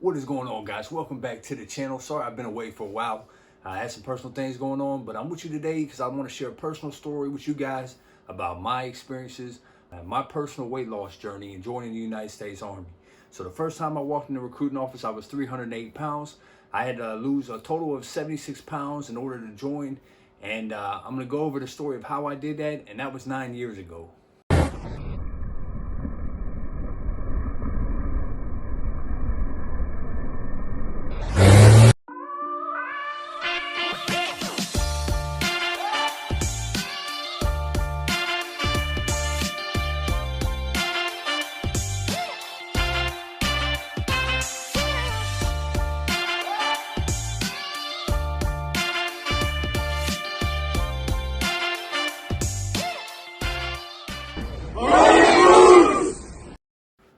What is going on, guys? Welcome back to the channel. Sorry I've been away for a while. I had some personal things going on, but I'm with you today because I want to share a personal story with you guys about my experiences and my personal weight loss journey in joining the United States Army. So the first time I walked in the recruiting office, I was 308 pounds. I had to lose a total of 76 pounds in order to join. And I'm going to go over the story of how I did that, and that was 9 years ago.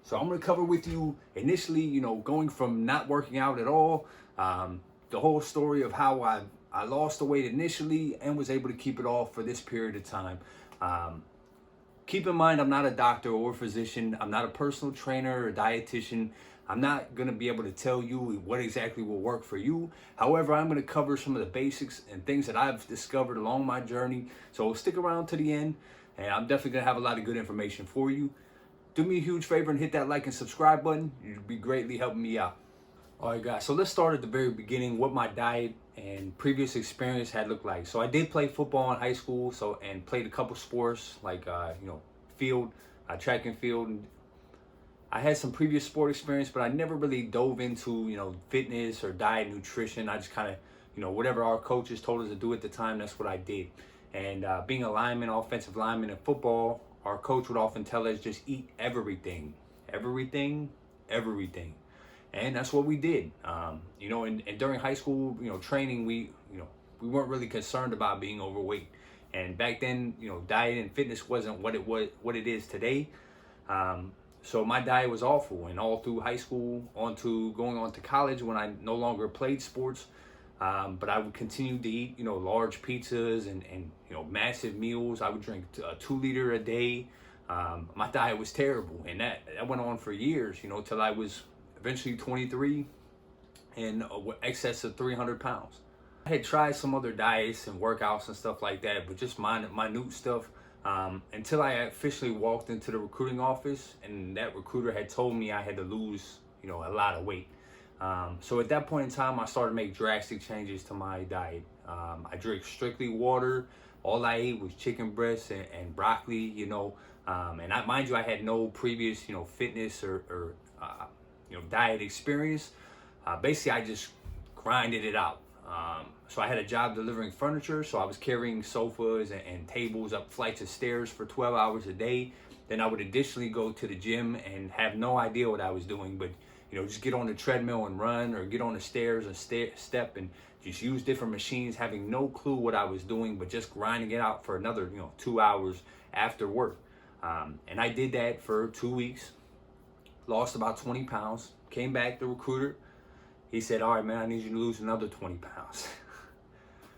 So I'm going to cover with you initially, going from not working out at all, the whole story of how I lost the weight initially and was able to keep it off for this period of time. Keep in mind, I'm not a doctor or a physician. I'm not a personal trainer or dietitian. I'm not going to be able to tell you what exactly will work for you. However, I'm going to cover some of the basics and things that I've discovered along my journey. So stick around to the end, and I'm definitely going to have a lot of good information for you. Do me a huge favor and hit that like and subscribe button. You'd be greatly helping me out. All right, guys, so let's start at the very beginning, what my diet and previous experience had looked like. So I did play football in high school, and played a couple sports like field, track and field. I had some previous sport experience, but I never really dove into fitness or diet, nutrition. I just kind of whatever our coaches told us to do at the time, that's what I did. And being a lineman, offensive lineman in football, our coach would often tell us just eat everything. And that's what we did. And during high school, training, we weren't really concerned about being overweight. And back then, diet and fitness wasn't what it is today. So my diet was awful, and all through high school, going on to college when I no longer played sports. But I would continue to eat, large pizzas and massive meals. I would drink 2 liters a day. My diet was terrible, and that went on for years, till I was eventually 23 and excess of 300 pounds. I had tried some other diets and workouts and stuff like that, but just minute stuff, until I officially walked into the recruiting office, and that recruiter had told me I had to lose, a lot of weight. So at that point in time, I started to make drastic changes to my diet. I drank strictly water. All I ate was chicken breasts and broccoli, and mind you, I had no previous, fitness or diet experience. Basically, I just grinded it out. So I had a job delivering furniture, so I was carrying sofas and tables up flights of stairs for 12 hours a day. Then I would additionally go to the gym and have no idea what I was doing, but just get on the treadmill and run, or get on the stairs and step and just use different machines, having no clue what I was doing, but just grinding it out for another 2 hours after work. And I did that for 2 weeks, lost about 20 pounds, came back, the recruiter, he said, all right, man, I need you to lose another 20 pounds.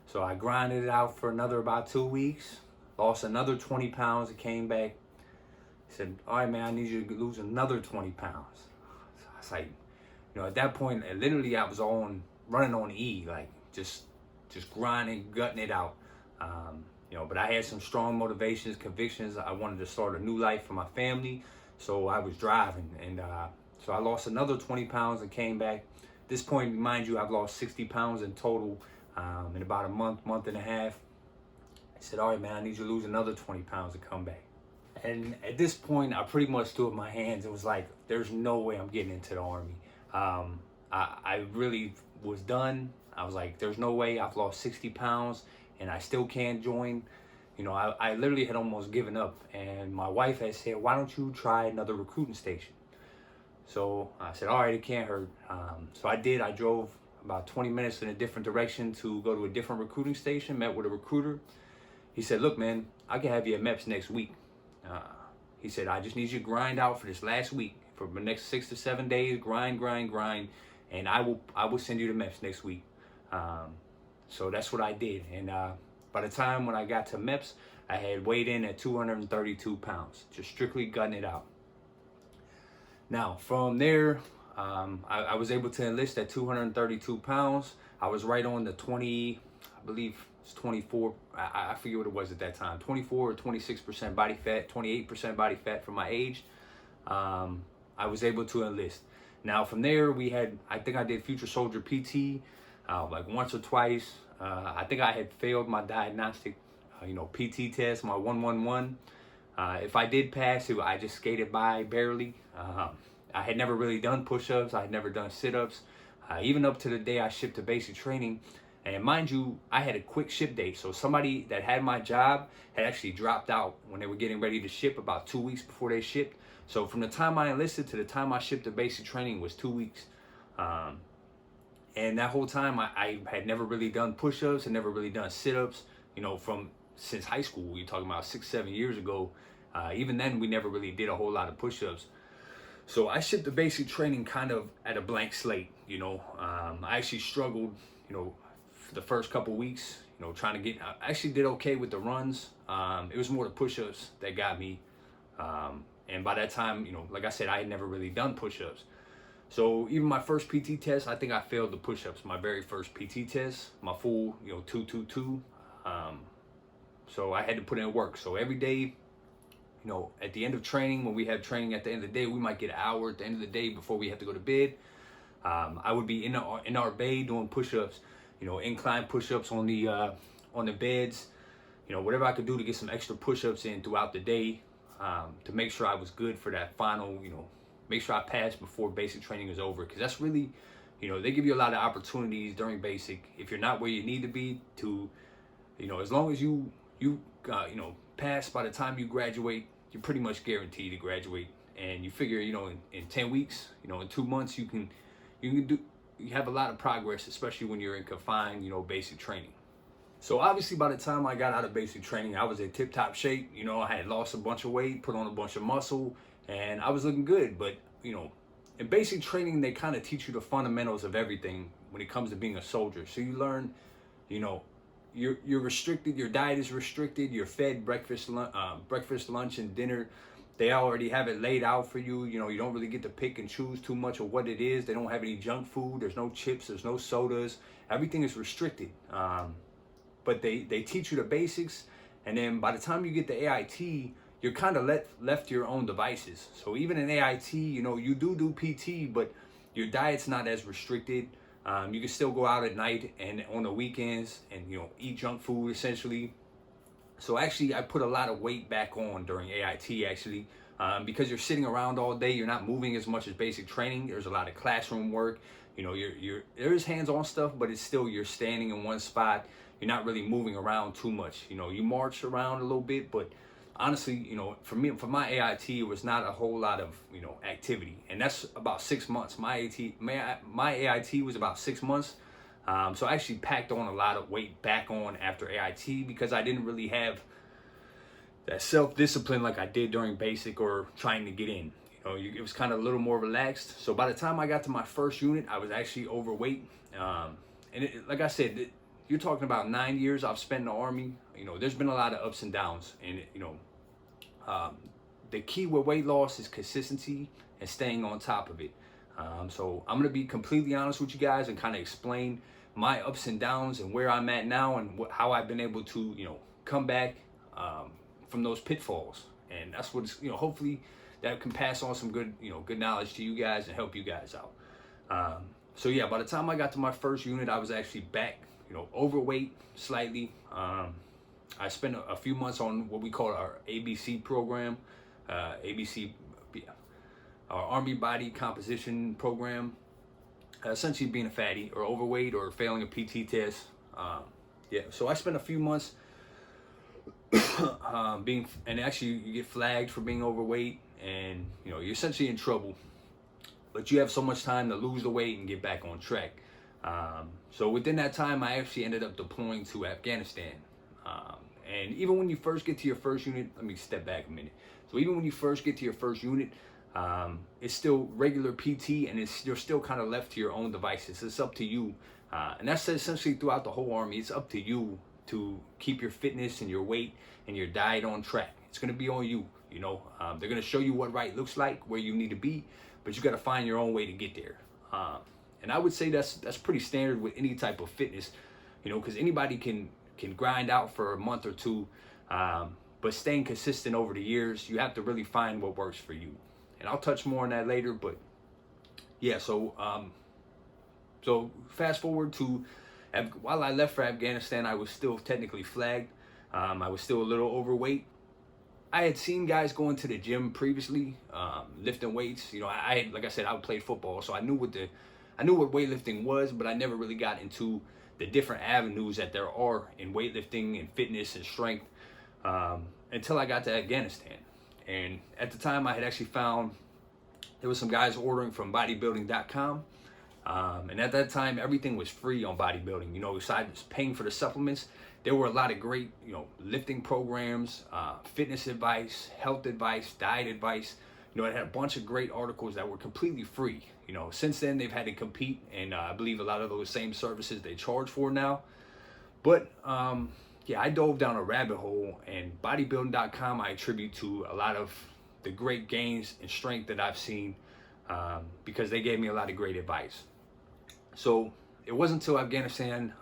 So I grinded it out for another about 2 weeks, lost another 20 pounds, and came back. He said, all right, man, I need you to lose another 20 pounds. So I was like, at that point, literally I was running on E, like just grinding, gutting it out. But I had some strong motivations, convictions. I wanted to start a new life for my family. So I was driving, and so I lost another 20 pounds and came back. At this point, mind you, I've lost 60 pounds in total in about a month and a half. I said, all right, man, I need you to lose another 20 pounds to come back. And at this point, I pretty much threw up my hands. It was like, there's no way I'm getting into the Army. I really was done. I was like, there's no way. I've lost 60 pounds and I still can't join. I literally had almost given up. And my wife had said, why don't you try another recruiting station? So I said, all right, it can't hurt. So I did. I drove about 20 minutes in a different direction to go to a different recruiting station, met with a recruiter. He said, look, man, I can have you at MEPS next week. He said, I just need you to grind out for this last week. For the next 6 to 7 days, grind, and I will send you to MEPS next week. So that's what I did. And by the time when I got to MEPS, I had weighed in at 232 pounds, just strictly gutting it out. Now, from there, I was able to enlist at 232 pounds. I was right on the 20, I believe it's 24. I forget what it was at that time. 24 or 26% body fat, 28% body fat for my age. I was able to enlist. Now from there, I think I did Future Soldier PT like once or twice. I think I had failed my diagnostic, PT test, my 111. If I did pass it, I just skated by barely. I had never really done push-ups. I had never done sit-ups. Even up to the day I shipped to basic training. And mind you, I had a quick ship date. So somebody that had my job had actually dropped out when they were getting ready to ship about 2 weeks before they shipped. So from the time I enlisted to the time I shipped to basic training was 2 weeks. And that whole time I had never really done push-ups and never really done sit-ups, since high school. You're talking about 6-7 years ago. Even then we never really did a whole lot of push-ups. So I shipped the basic training kind of at a blank slate. I actually struggled, for the first couple weeks, trying to get, I actually did okay with the runs. It was more the push-ups that got me. And by that time, like I said, I had never really done push-ups. So even my first PT test, I think I failed the push-ups. My very first PT test, my full, 222. So I had to put in work. So every day, at the end of training, when we have training at the end of the day, we might get an hour at the end of the day before we have to go to bed. I would be in our bay doing push-ups, incline push-ups on the beds, whatever I could do to get some extra push-ups in throughout the day, to make sure I was good for that final, make sure I passed before basic training is over. Because that's really, they give you a lot of opportunities during basic. If you're not where you need to be to, as long as you pass by the time you graduate, you're pretty much guaranteed to graduate. And you figure, in 10 weeks, in 2 months, you have a lot of progress, especially when you're in confined, basic training. So obviously by the time I got out of basic training, I was in tip-top shape. I had lost a bunch of weight, put on a bunch of muscle, and I was looking good. But, in basic training, they kind of teach you the fundamentals of everything when it comes to being a soldier. So you learn, you're restricted, your diet is restricted, you're fed breakfast, lunch, and dinner. They already have it laid out for you. You don't really get to pick and choose too much of what it is. They don't have any junk food. There's no chips. There's no sodas. Everything is restricted. But they teach you the basics. And then by the time you get to AIT, you're kind of left to your own devices. So even in AIT, you do PT, but your diet's not as restricted. You can still go out at night and on the weekends and, eat junk food essentially. So actually, I put a lot of weight back on during AIT actually, because you're sitting around all day. You're not moving as much as basic training. There's a lot of classroom work. There is hands-on stuff, but it's still, you're standing in one spot. You're not really moving around too much. You march around a little bit, but honestly, for my AIT, it was not a whole lot of, activity. And that's about 6 months. My AIT was about 6 months. So I actually packed on a lot of weight back on after AIT because I didn't really have that self-discipline like I did during basic or trying to get in. It was kind of a little more relaxed. So by the time I got to my first unit, I was actually overweight. Like I said, you're talking about 9 years I've spent in the Army. There's been a lot of ups and downs. And, the key with weight loss is consistency and staying on top of it. So I'm going to be completely honest with you guys and kind of explain my ups and downs and where I'm at now and how I've been able to, come back from those pitfalls. And that's what, hopefully that can pass on some good, good knowledge to you guys and help you guys out. So yeah, by the time I got to my first unit, I was actually back, overweight slightly. I spent a few months on what we call our ABC program, our Army Body Composition Program, essentially being a fatty or overweight or failing a PT test. So I spent a few months and actually you get flagged for being overweight and, you're essentially in trouble. But you have so much time to lose the weight and get back on track. So within that time, I actually ended up deploying to Afghanistan. And even when you first get to your first unit, let me step back a minute. So even when you first get to your first unit, it's still regular PT and you're still kind of left to your own devices. It's up to you. And that's essentially throughout the whole Army. It's up to you to keep your fitness and your weight and your diet on track. It's going to be on you. They're going to show you what right looks like, where you need to be. but you got to find your own way to get there. And I would say that's pretty standard with any type of fitness, because anybody can grind out for a month or two, but staying consistent over the years, you have to really find what works for you. And I'll touch more on that later, but yeah. So fast forward to while I left for Afghanistan, I was still technically flagged. I was still a little overweight. I had seen guys going to the gym previously, lifting weights. Like I said, I played football, so I knew what weightlifting was, but I never really got into the different avenues that there are in weightlifting and fitness and strength until I got to Afghanistan. And at the time, I had actually found there was some guys ordering from bodybuilding.com. And at that time, everything was free on bodybuilding. Besides paying for the supplements, there were a lot of great, lifting programs, fitness advice, health advice, diet advice. It had a bunch of great articles that were completely free. Since then they've had to compete, and I believe a lot of those same services they charge for now. But yeah, I dove down a rabbit hole, and bodybuilding.com I attribute to a lot of the great gains and strength that I've seen because they gave me a lot of great advice. So it wasn't until Afghanistan.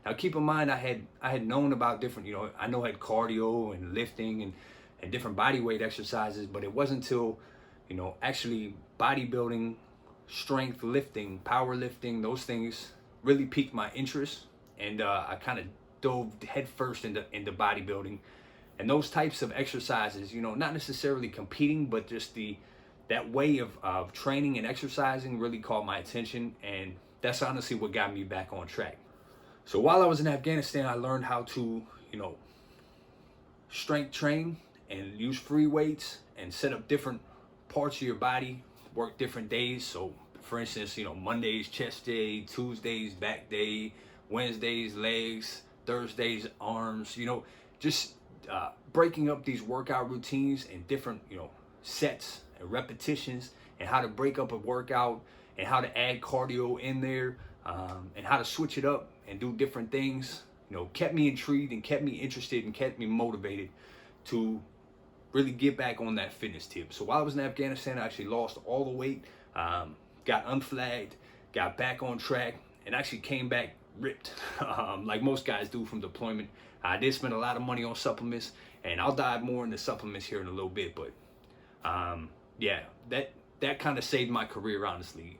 Now keep in mind, I had known about different, I know I had cardio and lifting and different body weight exercises, but it wasn't until, actually bodybuilding, strength lifting, powerlifting, those things really piqued my interest, and I kind of dove headfirst into bodybuilding and those types of exercises. Not necessarily competing, but just that way of training and exercising really caught my attention, and that's honestly what got me back on track. So while I was in Afghanistan, I learned how to, strength train and use free weights and set up different parts of your body, work different days. So for instance, Mondays, chest day, Tuesdays, back day, Wednesdays, legs, Thursdays, arms, just breaking up these workout routines in different, sets and repetitions, and how to break up a workout and how to add cardio in there, and how to switch it up and do different things, kept me intrigued and kept me interested and kept me motivated to really get back on that fitness tip. So while I was in Afghanistan, I actually lost all the weight, got unflagged, got back on track, and actually came back ripped, like most guys do from deployment. I did spend a lot of money on supplements, and I'll dive more into supplements here in a little bit, but yeah, that kind of saved my career, honestly.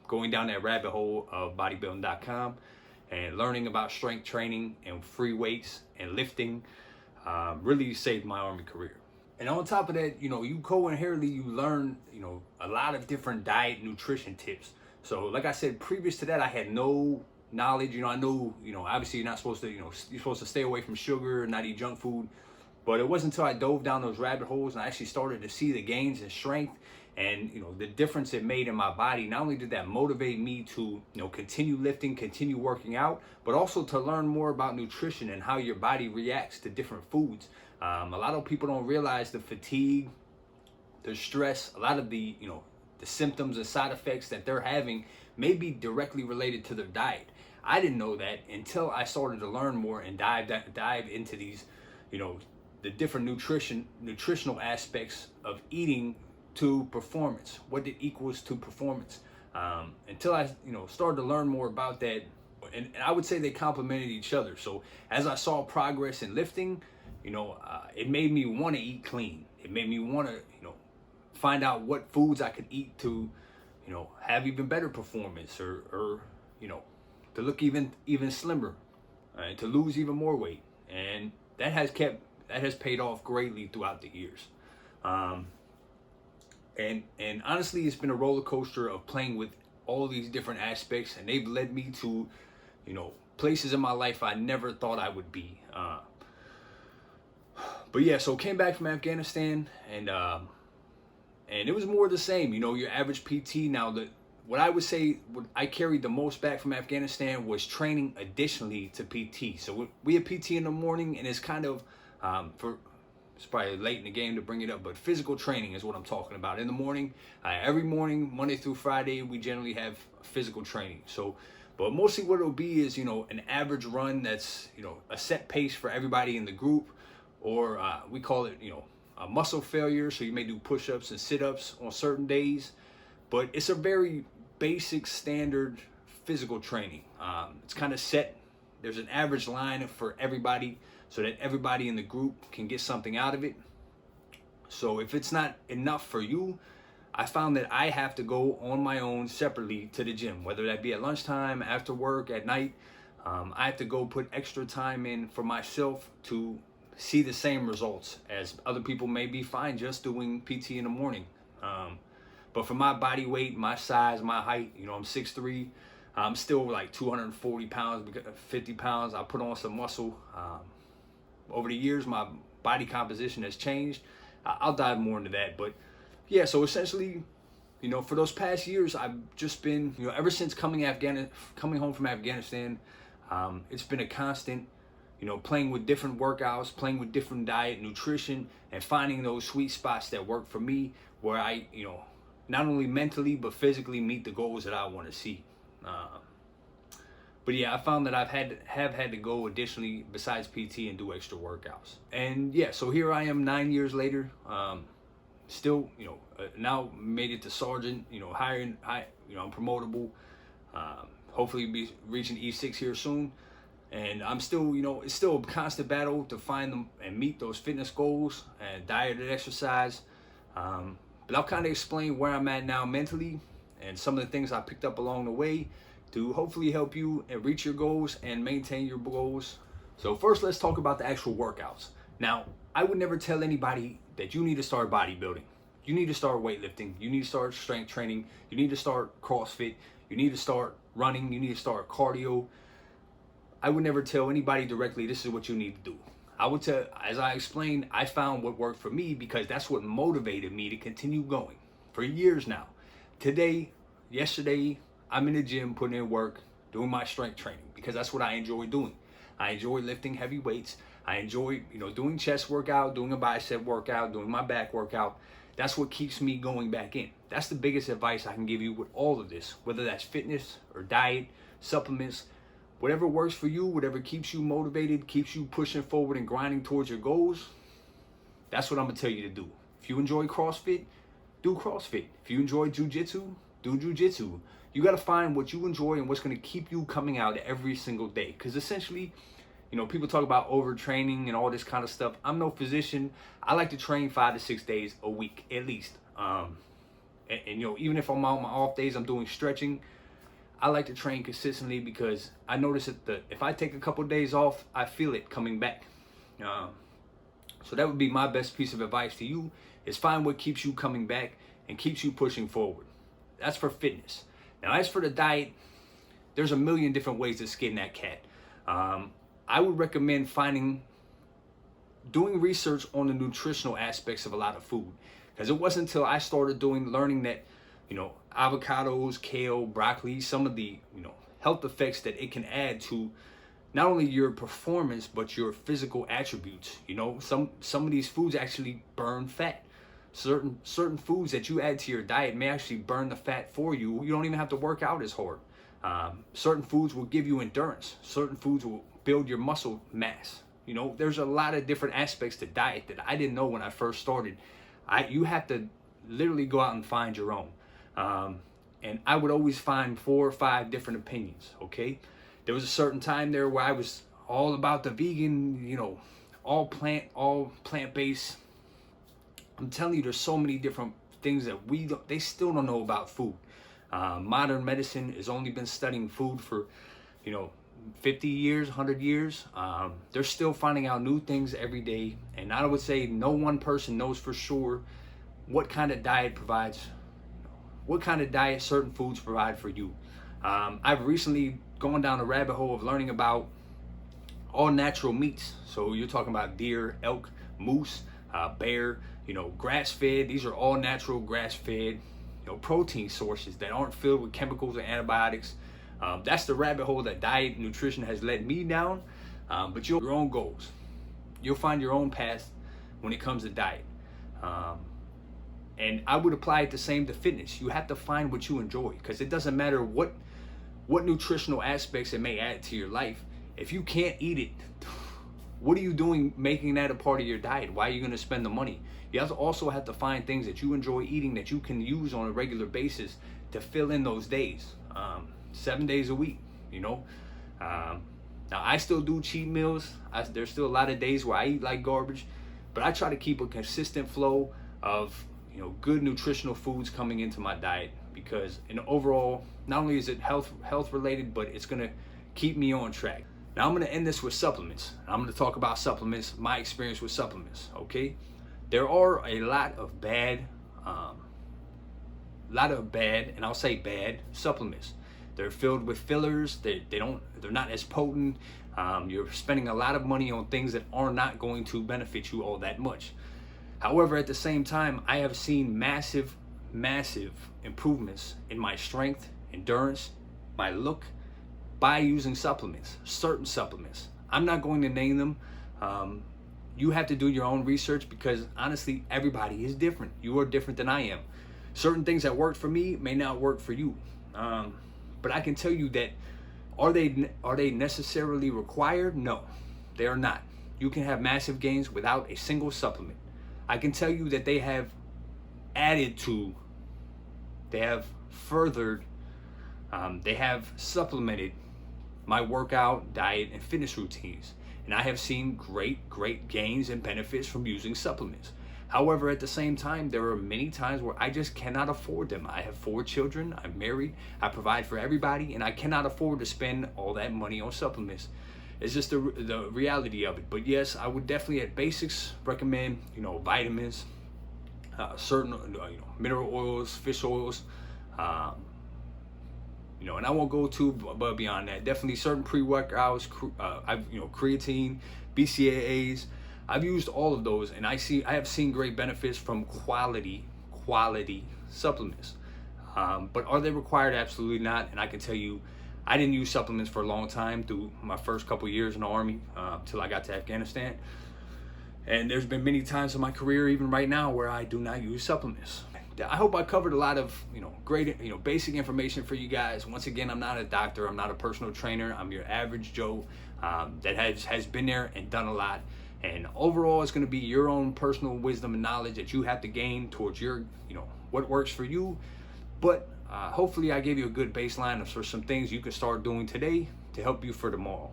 Going down that rabbit hole of bodybuilding.com and learning about strength training and free weights and lifting really saved my Army career. And on top of that, you co-inherently, you learn, a lot of different diet nutrition tips. So like I said, previous to that, I had no knowledge. I know, obviously you're not supposed to, you're supposed to stay away from sugar and not eat junk food. But it wasn't until I dove down those rabbit holes and I actually started to see the gains in strength and, the difference it made in my body. Not only did that motivate me to, continue lifting, continue working out, but also to learn more about nutrition and how your body reacts to different foods. A lot of people don't realize the fatigue, the stress, a lot of the symptoms and side effects that they're having may be directly related to their diet. I didn't know that until I started to learn more and dive into these, the different nutritional aspects of eating to performance, what it equals to performance. Until I, started to learn more about that, and I would say they complemented each other. So as I saw progress in lifting, it made me want to eat clean. It made me want to, find out what foods I could eat to, have even better performance, or to look even slimmer, to lose even more weight. And that has paid off greatly throughout the years. And honestly, it's been a roller coaster of playing with all these different aspects, and they've led me to, places in my life I never thought I would be. But yeah, so came back from Afghanistan, and it was more of the same. Your average PT. Now, what I would say, what I carried the most back from Afghanistan was training additionally to PT. So we have PT in the morning, and it's kind of it's probably late in the game to bring it up, but physical training is what I'm talking about. In the morning, every morning, Monday through Friday, we generally have physical training. So, but mostly what it'll be is, an average run that's, a set pace for everybody in the group, or we call it, a muscle failure, so you may do push-ups and sit-ups on certain days, but it's a very basic standard physical training. It's kind of set. There's an average line for everybody so that everybody in the group can get something out of it. So if it's not enough for you, I found that I have to go on my own separately to the gym, whether that be at lunchtime, after work, at night. I have to go put extra time in for myself to see the same results as other people may be fine just doing PT in the morning. But for my body weight, my size, my height, I'm 6'3". I'm still like 240 pounds, 50 pounds. I put on some muscle. Over the years, my body composition has changed. I'll dive more into that. But yeah, so essentially, for those past years, I've just been, ever since coming home from Afghanistan, it's been a constant, playing with different workouts, playing with different diet, nutrition, and finding those sweet spots that work for me, where I, not only mentally but physically meet the goals that I want to see. But yeah, I found that have had to go additionally besides PT and do extra workouts. And yeah, so here I am 9 years later, still, now made it to sergeant, I'm promotable, hopefully be reaching E6 here soon. And I'm still, it's still a constant battle to find them and meet those fitness goals and diet and exercise. But I'll kind of explain where I'm at now mentally and some of the things I picked up along the way to hopefully help you and reach your goals and maintain your goals. So first, let's talk about the actual workouts. Now, I would never tell anybody that you need to start bodybuilding. You need to start weightlifting. You need to start strength training. You need to start CrossFit. You need to start running. You need to start cardio. I would never tell anybody directly, this is what you need to do. I would tell, as I explained, I found what worked for me because that's what motivated me to continue going for years now. Yesterday, I'm in the gym putting in work, doing my strength training because that's what I enjoy doing. I enjoy lifting heavy weights. I enjoy, doing chest workout, doing a bicep workout, doing my back workout. That's what keeps me going back in. That's the biggest advice I can give you with all of this, whether that's fitness or diet, supplements, whatever works for you, whatever keeps you motivated, keeps you pushing forward and grinding towards your goals. That's what I'm gonna tell you to do. If you enjoy CrossFit, do CrossFit. If you enjoy jiu-jitsu, do jiu-jitsu. You got to find what you enjoy and what's going to keep you coming out every single day. Because essentially, people talk about overtraining and all this kind of stuff. I'm no physician. I like to train 5 to 6 days a week at least. Even if I'm on my off days, I'm doing stretching. I like to train consistently because I notice that if I take a couple of days off, I feel it coming back. So that would be my best piece of advice to you, is find what keeps you coming back and keeps you pushing forward. That's for fitness. Now, as for the diet, there's a million different ways to skin that cat. I would recommend doing research on the nutritional aspects of a lot of food, because it wasn't until I started learning that, avocados, kale, broccoli, some of the, health effects that it can add to not only your performance, but your physical attributes. Some of these foods actually burn fat. Certain foods that you add to your diet may actually burn the fat for you. You don't even have to work out as hard. Certain foods will give you endurance. Certain foods will build your muscle mass. There's a lot of different aspects to diet that I didn't know when I first started. You have to literally go out and find your own. And I would always find 4 or 5 different opinions, okay? There was a certain time there where I was all about the vegan, all plant-based. I'm telling you, there's so many different things that they still don't know about food. Modern medicine has only been studying food for, 50 years, 100 years. They're still finding out new things every day. And I would say no one person knows for sure what kind of diet certain foods provide for you. I've recently gone down a rabbit hole of learning about all natural meats. So you're talking about deer, elk, moose, bear, grass-fed. These are all natural grass-fed, protein sources that aren't filled with chemicals and antibiotics. That's the rabbit hole that diet and nutrition has led me down. But your own goals. You'll find your own path when it comes to diet. And I would apply it the same to fitness. You have to find what you enjoy, because it doesn't matter what nutritional aspects it may add to your life. If you can't eat it, What are you doing making that a part of your diet? Why are you going to spend the money? You also have to find things that you enjoy eating that you can use on a regular basis to fill in those days. 7 days a week, you know. Now I still do cheat meals. There's still a lot of days where I eat like garbage, but I try to keep a consistent flow of, you know, good nutritional foods coming into my diet, because in overall, not only is it health related, but it's gonna keep me on track. Now I'm gonna end this with supplements. I'm gonna talk about supplements, my experience with supplements. Okay, there are a lot of bad, and I'll say bad supplements. They're filled with fillers. They're not as potent. You're spending a lot of money on things that are not going to benefit you all that much. However, at the same time, I have seen massive improvements in my strength, endurance, my look by using supplements, certain supplements. I'm not going to name them. You have to do your own research, because honestly, everybody is different. You are different than I am. Certain things that worked for me may not work for you. But I can tell you that, are they necessarily required? No, they are not. You can have massive gains without a single supplement. I can tell you that they have furthered, they have supplemented my workout, diet, and fitness routines. And I have seen great gains and benefits from using supplements. However, at the same time, there are many times where I just cannot afford them. I have 4 children, I'm married, I provide for everybody, and I cannot afford to spend all that money on supplements. It's just the reality of it. But yes, I would definitely at basics recommend, you know, vitamins, certain mineral oils, fish oils, you know, and I won't go too above beyond that. Definitely certain pre-workouts, creatine, BCAAs. I've used all of those, and I have seen great benefits from quality supplements. But are they required? Absolutely not. And I can tell you, I didn't use supplements for a long time through my first couple years in the Army, till I got to Afghanistan. And there's been many times in my career, even right now, where I do not use supplements. I hope I covered a lot of, great, basic information for you guys. Once again, I'm not a doctor. I'm not a personal trainer. I'm your average Joe that has been there and done a lot. And overall, it's going to be your own personal wisdom and knowledge that you have to gain towards your, what works for you. But hopefully I gave you a good baseline for some things you can start doing today to help you for tomorrow.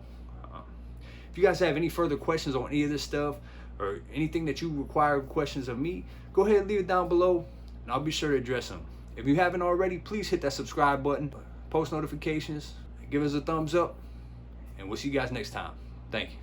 If you guys have any further questions on any of this stuff, or anything that you require questions of me, go ahead and leave it down below, and I'll be sure to address them. If you haven't already, please hit that subscribe button, post notifications, give us a thumbs up, and we'll see you guys next time. Thank you.